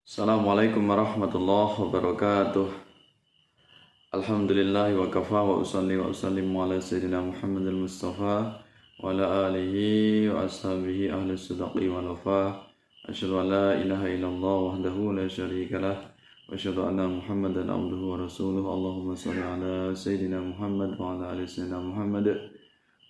Assalamualaikum warahmatullahi wabarakatuh. Alhamdulillah wa kafa wa usalli wa usallimu ala sayyidina Muhammadil Mustafa wa ala alihi wa ashabihi ahli sidqi wal wafa. Asyhadu an la ilaha illallah wahdahu la syarika lah wa asyhadu anna Muhammadan abduhu wa rasuluh. Allahumma shalli ala sayyidina Muhammad wa ala ali sayyidina Muhammad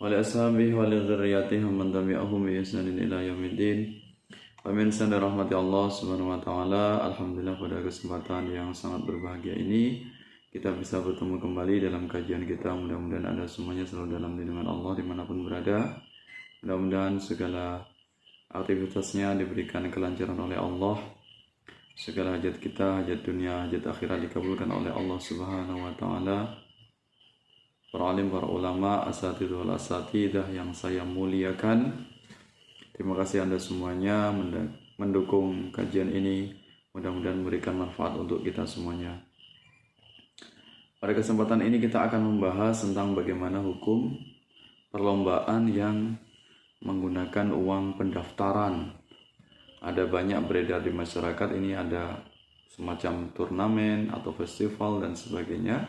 wa ala ashabihi wa ala dzurriyyatihi wa man tabi'ahum bi ihsanin ila yaumiddin. Pemirsa dan rahmati Allah Subhanahu wa taala, alhamdulillah pada kesempatan yang sangat berbahagia ini kita bisa bertemu kembali dalam kajian kita. Mudah-mudahan Anda semuanya selalu dalam lindungan Allah dimanapun berada. Mudah-mudahan segala aktivitasnya diberikan kelancaran oleh Allah. Segala hajat kita, hajat dunia, hajat akhirat dikabulkan oleh Allah Subhanahu wa taala. Para alim, para ulama, asatidz wal asatidah yang saya muliakan, terima kasih Anda semuanya mendukung kajian ini. Mudah-mudahan memberikan manfaat untuk kita semuanya. Pada kesempatan ini kita akan membahas tentang bagaimana hukum perlombaan yang menggunakan uang pendaftaran. Ada banyak beredar di masyarakat ini, ada semacam turnamen atau festival dan sebagainya,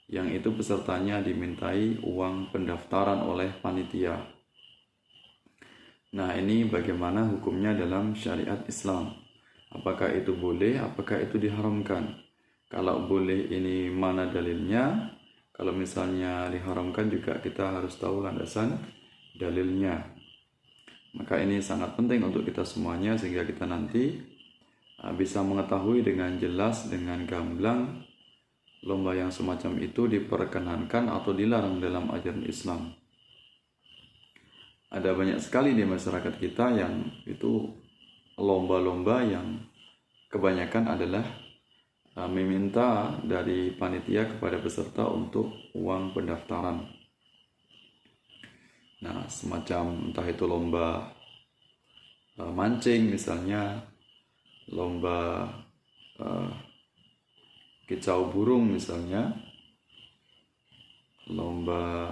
yang itu pesertanya dimintai uang pendaftaran oleh panitia. Nah, ini bagaimana hukumnya dalam syariat Islam? Apakah itu boleh? Apakah itu diharamkan? Kalau boleh, ini mana dalilnya? Kalau misalnya diharamkan juga kita harus tahu landasan dalilnya. Maka ini sangat penting untuk kita semuanya sehingga kita nanti bisa mengetahui dengan jelas, dengan gamblang lomba yang semacam itu diperkenankan atau dilarang dalam ajaran Islam. Ada banyak sekali di masyarakat kita yang itu lomba-lomba yang kebanyakan adalah meminta dari panitia kepada peserta untuk uang pendaftaran. Nah, semacam entah itu lomba mancing misalnya, lomba kicau burung misalnya, lomba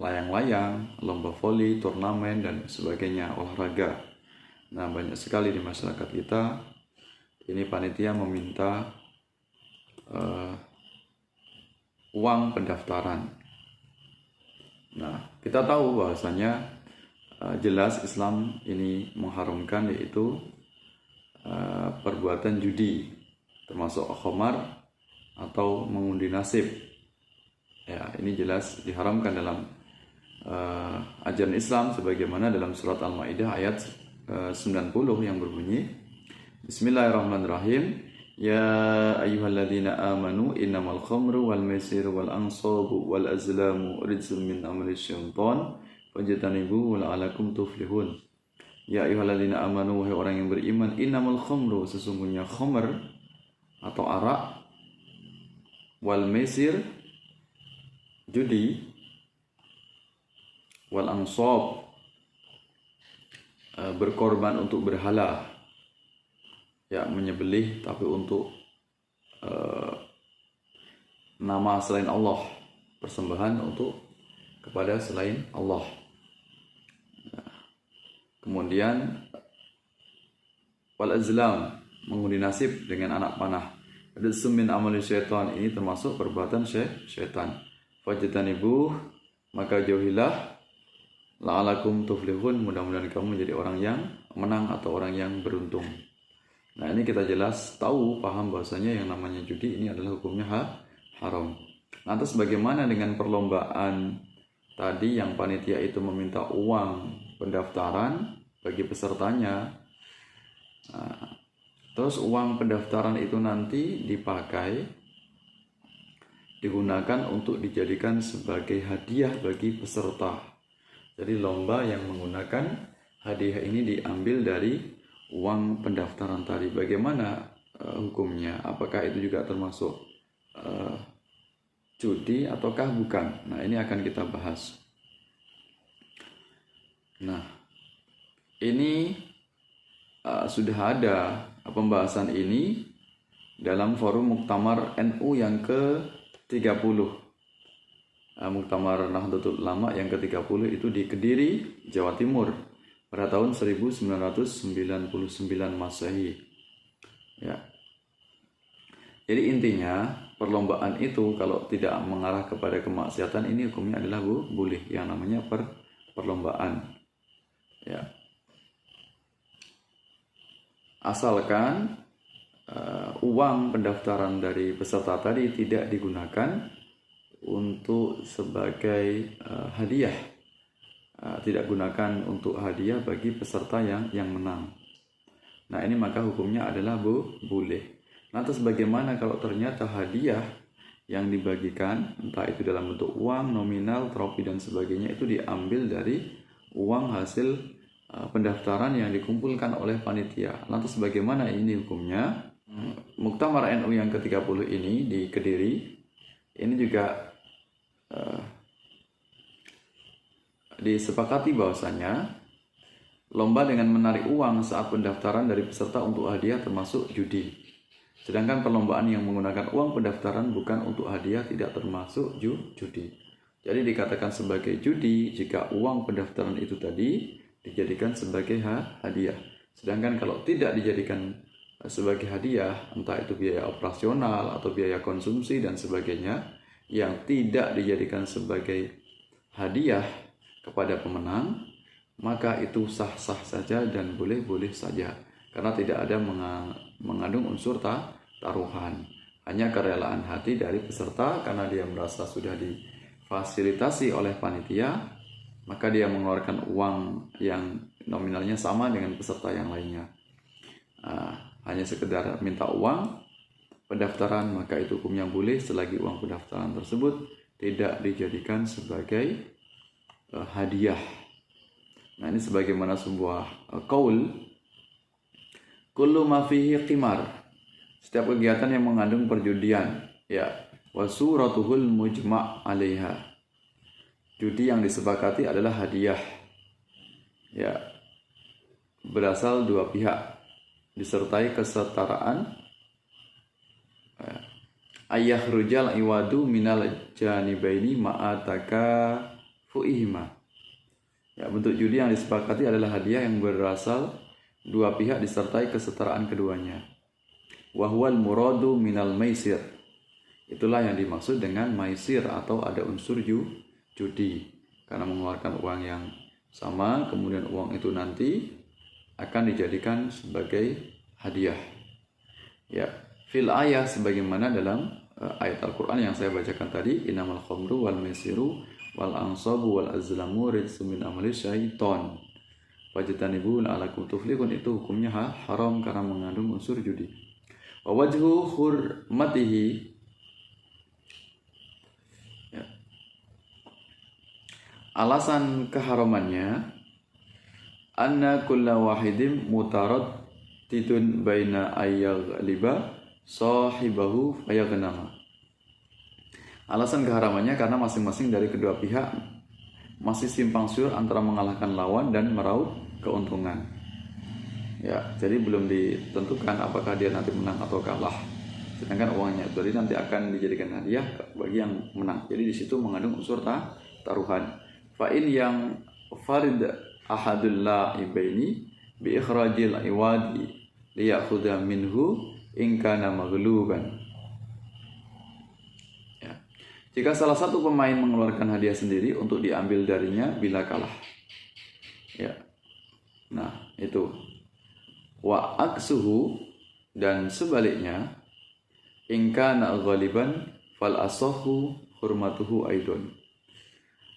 layang-layang, lomba voli, turnamen, dan sebagainya, olahraga. Nah, banyak sekali di masyarakat kita, ini panitia meminta uang pendaftaran. Nah, kita tahu bahwasanya jelas Islam ini mengharamkan, yaitu perbuatan judi, termasuk khamar atau mengundi nasib. Ya, ini jelas diharamkan dalam ajaran Islam sebagaimana dalam surat Al-Maidah ayat 90 yang berbunyi, Bismillahirrahmanirrahim, Ya ayyuhalladzina amanu innamal khamru wal maisiru wal ansabu wal azlamu rijzun min amali syaitan fajtanibuhu la'alakum tuflihun. Ya ayyuhalladzina amanu, wahai orang yang beriman, innamal khamru, sesungguhnya khamr atau arak, wal maisir, judi, wal ansab, berkorban untuk berhala, ya, menyembelih tapi untuk nama selain Allah, persembahan untuk kepada selain Allah. Kemudian wal azlam, mengundi nasib dengan anak panah. Rizqum min amali syaitan, ini termasuk perbuatan syaitan. Fajtanibuh, maka jauhilah, la'alakum tuflihun, mudah-mudahan kamu menjadi orang yang menang atau orang yang beruntung. Nah, ini kita jelas tahu, paham bahwasanya yang namanya judi ini adalah hukumnya haram. Lantas bagaimana dengan perlombaan tadi yang panitia itu meminta uang pendaftaran bagi pesertanya? Nah, terus uang pendaftaran itu nanti digunakan untuk dijadikan sebagai hadiah bagi peserta. Jadi lomba yang menggunakan hadiah ini diambil dari uang pendaftaran tadi. Bagaimana hukumnya? Apakah itu juga termasuk judi ataukah bukan? Nah, ini akan kita bahas. Nah, ini sudah ada pembahasan ini dalam forum Muktamar NU yang ke-30. Muktamar Nahdlatul Ulama yang ke-30 itu di Kediri, Jawa Timur pada tahun 1999 Masehi. Ya, Jadi intinya perlombaan itu kalau tidak mengarah kepada kemaksiatan ini hukumnya adalah boleh, yang namanya perlombaan. Ya. Asalkan uang pendaftaran dari peserta tadi tidak digunakan untuk sebagai hadiah, tidak gunakan untuk hadiah bagi peserta yang menang. Nah ini maka hukumnya adalah boleh. Lantas bagaimana kalau ternyata hadiah yang dibagikan, entah itu dalam bentuk uang, nominal, trofi dan sebagainya, itu diambil dari uang hasil pendaftaran yang dikumpulkan oleh panitia. Lantas bagaimana ini hukumnya? Muktamar NU yang ke-30 ini di Kediri, ini juga disepakati bahwasanya lomba dengan menarik uang saat pendaftaran dari peserta untuk hadiah termasuk judi. Sedangkan perlombaan yang menggunakan uang pendaftaran bukan untuk hadiah tidak termasuk judi. Jadi dikatakan sebagai judi jika uang pendaftaran itu tadi dijadikan sebagai hadiah. Sedangkan kalau tidak dijadikan sebagai hadiah, entah itu biaya operasional atau biaya konsumsi dan sebagainya, yang tidak dijadikan sebagai hadiah kepada pemenang, maka itu sah-sah saja dan boleh-boleh saja. Karena tidak ada mengandung unsur taruhan, hanya kerelaan hati dari peserta karena dia merasa sudah difasilitasi oleh panitia, maka dia mengeluarkan uang yang nominalnya sama dengan peserta yang lainnya. Hanya sekedar minta uang pendaftaran, maka itu hukumnya boleh selagi uang pendaftaran tersebut tidak dijadikan sebagai hadiah. Nah ini sebagaimana sebuah qaul, kullu ma fihi qimar, setiap kegiatan yang mengandung perjudian, ya, wa suratuhul mujma' 'alaiha, judi yang disepakati adalah hadiah, ya, berasal dua pihak disertai kesetaraan, ayah rujal iwadu minal janibaini ma'ataka fu'ihima. Ya, bentuk judi yang disepakati adalah hadiah yang berasal dua pihak disertai kesetaraan keduanya. Wahwal muradu minal maisir, itulah yang dimaksud dengan maisir atau ada unsur judi, karena mengeluarkan uang yang sama, kemudian uang itu nanti akan dijadikan sebagai hadiah. Ya, fil ayah sebagaimana dalam ayat Al-Quran yang saya bacakan tadi, innamal khamru wal maisiru wal ansabu wal azlamu rijsun min amali syaiton fajtanibu la'alakum tuflihun, itu hukumnya haram karena mengandung unsur judi. Wa wajhu hurmatihi, ya, alasan keharamannya, anna kulla wahidin mutaraddidun baina ayyaghliba sahibahu fayaghnama. Alasan keharamannya karena masing-masing dari kedua pihak masih simpang siur antara mengalahkan lawan dan meraup keuntungan. Ya, jadi belum ditentukan apakah dia nanti menang atau kalah. Sedangkan uangnya jadi nanti akan dijadikan hadiah bagi yang menang. Jadi di situ mengandung unsur taruhan. Fa in yang farid ahadul la'ibaini bi ikhrajil iwadi liyakhudha minhu in kana maghluban. Jika salah satu pemain mengeluarkan hadiah sendiri untuk diambil darinya bila kalah. Ya. Nah, itu. Wa aksuhu, dan sebaliknya, in kana ghaliban fal asahhu hurmatuhu aidon.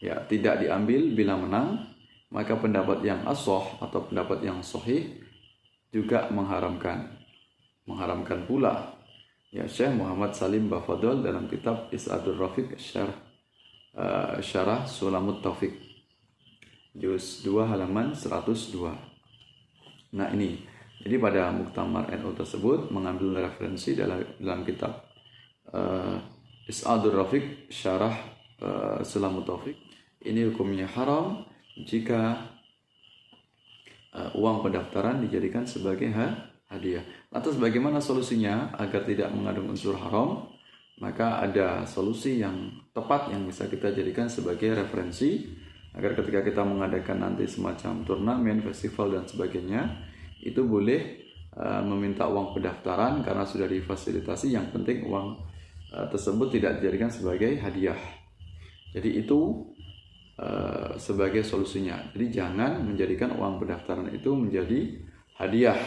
Ya, tidak diambil bila menang, maka pendapat yang ashah atau pendapat yang sahih juga mengharamkan pula. Ya, Syekh Muhammad Salim Bafadol dalam kitab Is'adur Rafiq Syarah Sulamut Taufiq juz 2 halaman 102. Nah ini, jadi pada Muktamar NU tersebut mengambil referensi dalam kitab Is'adur Rafiq Syarah Sulamut Taufiq. Ini hukumnya haram jika uang pendaftaran dijadikan sebagai hadiah. Lantas bagaimana solusinya agar tidak mengandung unsur haram? Maka ada solusi yang tepat yang bisa kita jadikan sebagai referensi agar ketika kita mengadakan nanti semacam turnamen, festival dan sebagainya, itu boleh meminta uang pendaftaran karena sudah difasilitasi. Yang penting uang tersebut tidak dijadikan sebagai hadiah. Jadi itu sebagai solusinya. Jadi jangan menjadikan uang pendaftaran itu menjadi hadiah.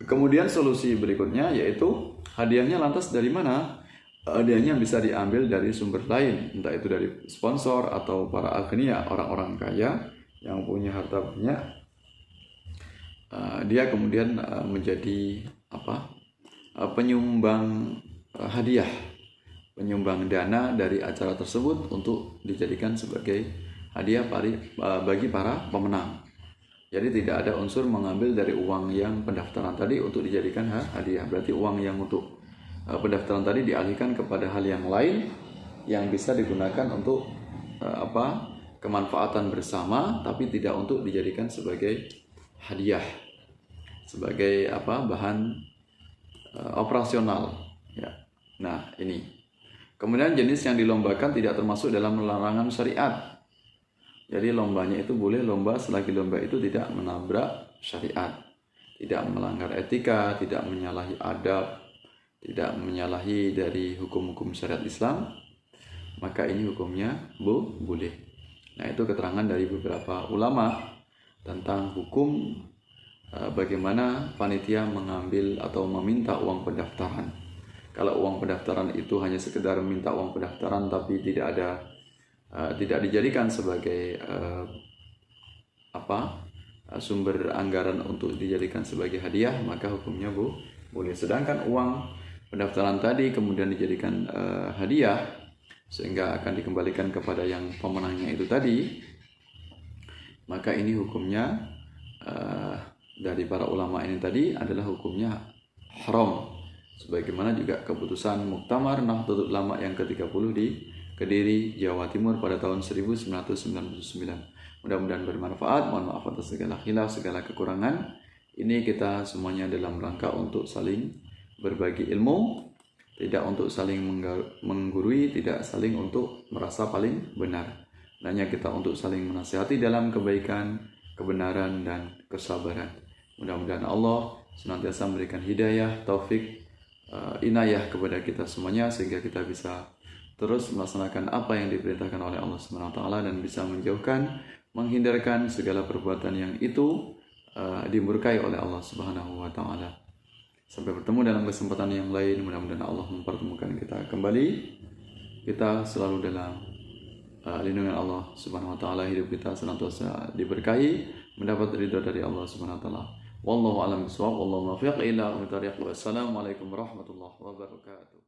Kemudian solusi berikutnya yaitu hadiahnya lantas dari mana? Hadiahnya bisa diambil dari sumber lain, entah itu dari sponsor atau para agnia, orang-orang kaya yang punya harta banyak. Dia kemudian menjadi penyumbang hadiah, penyumbang dana dari acara tersebut untuk dijadikan sebagai hadiah bagi para pemenang. Jadi tidak ada unsur mengambil dari uang yang pendaftaran tadi untuk dijadikan hadiah. Berarti uang yang untuk pendaftaran tadi dialihkan kepada hal yang lain yang bisa digunakan untuk kemanfaatan bersama, tapi tidak untuk dijadikan sebagai hadiah, sebagai bahan operasional. Ya. Nah ini. Kemudian jenis yang dilombakan tidak termasuk dalam larangan syariat. Jadi lombanya itu boleh lomba selagi lomba itu tidak menabrak syariat, tidak melanggar etika, tidak menyalahi adab, tidak menyalahi dari hukum-hukum syariat Islam, maka ini hukumnya boleh. Nah itu keterangan dari beberapa ulama tentang hukum bagaimana panitia mengambil atau meminta uang pendaftaran. Kalau uang pendaftaran itu hanya sekedar minta uang pendaftaran tapi tidak dijadikan sebagai sumber anggaran untuk dijadikan sebagai hadiah, maka hukumnya boleh. Sedangkan uang pendaftaran tadi kemudian dijadikan hadiah sehingga akan dikembalikan kepada yang pemenangnya itu tadi, maka ini hukumnya dari para ulama ini tadi adalah hukumnya haram. Sebagaimana juga keputusan Muktamar Nahdlatul Ulama yang ke-30 di Kediri, Jawa Timur pada tahun 1999. Mudah-mudahan bermanfaat. Mohon maaf atas segala khilaf, segala kekurangan. Ini kita semuanya dalam rangka untuk saling berbagi ilmu, tidak untuk saling menggurui, tidak saling untuk merasa paling benar. Hanya kita untuk saling menasihati dalam kebaikan, kebenaran, dan kesabaran. Mudah-mudahan Allah senantiasa memberikan hidayah, taufik, inayah kepada kita semuanya sehingga kita bisa terus melaksanakan apa yang diperintahkan oleh Allah SWT dan bisa menjauhkan, menghindarkan segala perbuatan yang itu dimurkai oleh Allah SWT. Sampai bertemu dalam kesempatan yang lain. Mudah-mudahan Allah mempertemukan kita kembali. Kita selalu dalam lindungan Allah SWT. Hidup kita senantiasa diberkahi, mendapat ridha dari Allah SWT. Wallahu a'lam bishawab. Wallahu muwaffiq ila aqwamit thoriq. Wassalamualaikum warahmatullahi wabarakatuh.